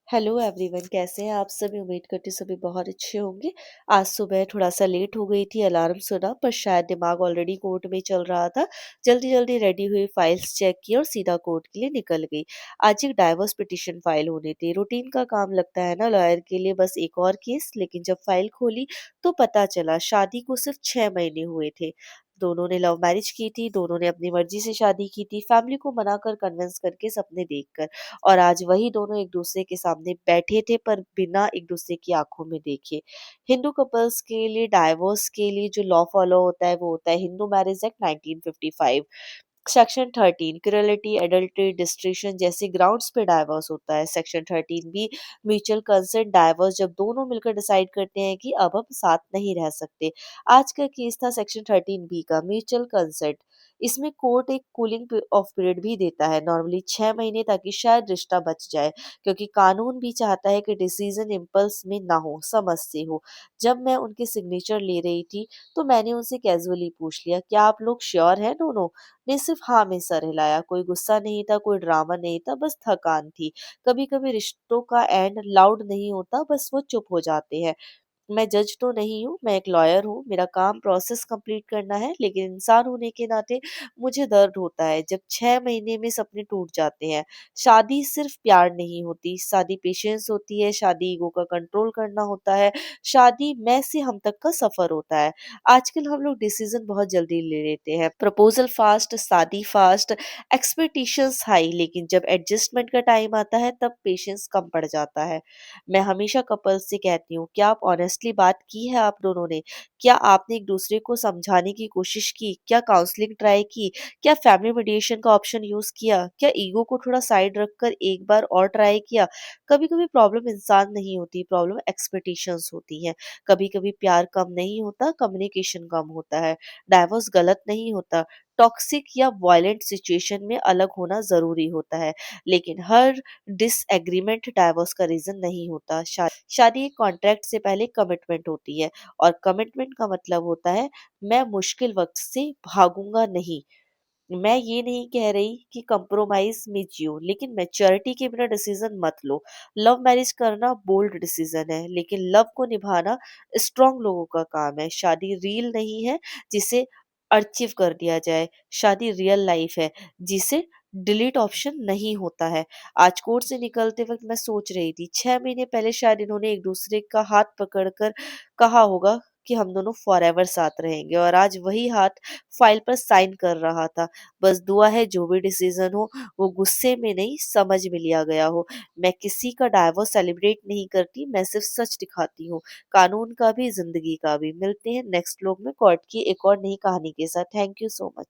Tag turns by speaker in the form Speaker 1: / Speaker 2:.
Speaker 1: Hello everyone, कैसे हैं आप सभी। उम्मीद करती हूँ सभी बहुत अच्छे होंगे। आज सुबह थोड़ा सा लेट हो गई थी, अलार्म सुना पर शायद दिमाग ऑलरेडी कोर्ट में चल रहा था। जल्दी जल्दी रेडी हुई, फाइल्स चेक की और सीधा कोर्ट के लिए निकल गई। आज एक डाइवोर्स पिटीशन फाइल होनी थी। रूटीन का काम लगता है ना लॉयर के लिए, बस एक और केस। लेकिन जब फाइल खोली तो पता चला शादी को सिर्फ 6 महीने हुए थे। दोनों ने लव मैरिज की थी, दोनों ने अपनी मर्जी से शादी की थी, फैमिली को मनाकर कन्विंस करके, सपने देखकर। और आज वही दोनों एक दूसरे के सामने बैठे थे पर बिना एक दूसरे की आंखों में देखे। हिंदू कपल्स के लिए डाइवोर्स के लिए जो लॉ फॉलो होता है वो होता है Hindu marriage act 1955। Section 13 cruelty, adultery, desertion जैसे ग्राउंड्स पे डाइवोर्स होता है। Section 13 B mutual consent divorce, जब दोनों मिलकर डिसाइड करते हैं कि अब हम साथ नहीं रह सकते। आज का केस था सेक्शन 13 बी का, म्यूचुअल कंसेंट। इसमें कोर्ट एक कूलिंग ऑफ पीरियड भी देता है, नॉर्मली 6 महीने, ताकि शायद रिश्ता बच जाए। क्योंकि कानून भी चाहता है कि डिसीजन इम्पल्स में ना हो, समझ से हो। जब मैं उनके सिग्नेचर ले रही थी तो मैंने उनसे कैजुअली पूछ लिया, क्या आप लोग श्योर हैं दोनों? ने सिर्फ हाँ में सर हिलाया। कोई गुस्सा नहीं था, कोई ड्रामा नहीं था, बस थकान थी। कभी कभी रिश्तों का एंड लाउड नहीं होता, बस वो चुप हो जाते हैं। मैं जज तो नहीं हूँ, मैं एक लॉयर हूँ, मेरा काम प्रोसेस कंप्लीट करना है, लेकिन इंसान होने के नाते मुझे दर्द होता है जब 6 महीने में सपने टूट जाते हैं। शादी सिर्फ प्यार नहीं होती, शादी पेशेंस होती है, शादी ईगो का कंट्रोल करना होता है, शादी मैं से हम तक का सफर होता है। आजकल हम लोग डिसीजन बहुत जल्दी ले लेते हैं, प्रपोजल फास्ट, शादी फास्ट, एक्सपेक्टेशंस हाई, लेकिन जब एडजस्टमेंट का टाइम आता है तब पेशेंस कम पड़ जाता है। मैं हमेशा कपल्स से कहती हूँ, क्या आप ऑनेस्टली बात की है आप दोनों ने? क्या आपने एक दूसरे को समझाने की कोशिश की? क्या काउंसलिंग ट्राई की? क्या फैमिली मीडिएशन का ऑप्शन यूज किया? क्या ईगो को थोड़ा साइड रखकर एक बार और ट्राई किया? कभी कभी प्रॉब्लम इंसान नहीं होती, प्रॉब्लम एक्सपेक्टेशंस होती हैं। कभी कभी प्यार कम नहीं होता, कम्युनिकेशन कम होता है। डाइवोर्स गलत नहीं होता, टॉक्सिक या वायलेंट सिचुएशन में अलग होना जरूरी होता है। लेकिन हर डिसएग्रीमेंट डाइवोर्स का रीजन नहीं होता। शादी एक कॉन्ट्रैक्ट से पहले कमिटमेंट होती है, और कमिटमेंट का मतलब होता है मैं मुश्किल वक्त से भागूंगा नहीं। मैं ये नहीं कह रही कि कंप्रोमाइज में जियो, लेकिन मैच्योरिटी के बिना डिसीजन मत लो। लव मैरिज करना बोल्ड डिसीजन है, लेकिन लव को निभाना स्ट्रांग लोगों का काम है। शादी रील नहीं है जिसे अर्चिव कर दिया जाए, शादी रियल लाइफ है जिसे डिलीट ऑप्शन नहीं होता है। आज कोर्ट से निकलते वक्त मैं सोच रही थी, 6 महीने पहले शायद इन्होंने एक दूसरे का हाथ पकड़कर कहा होगा कि हम दोनों फॉरएवर साथ रहेंगे, और आज वही हाथ फाइल पर साइन कर रहा था। बस दुआ है जो भी डिसीजन हो वो गुस्से में नहीं, समझ में लिया गया हो। मैं किसी का डाइवोर्स सेलिब्रेट नहीं करती, मैं सिर्फ सच दिखाती हूँ, कानून का भी जिंदगी का भी। मिलते हैं नेक्स्ट व्लॉग में कोर्ट की एक और नई कहानी के साथ। Thank you so much.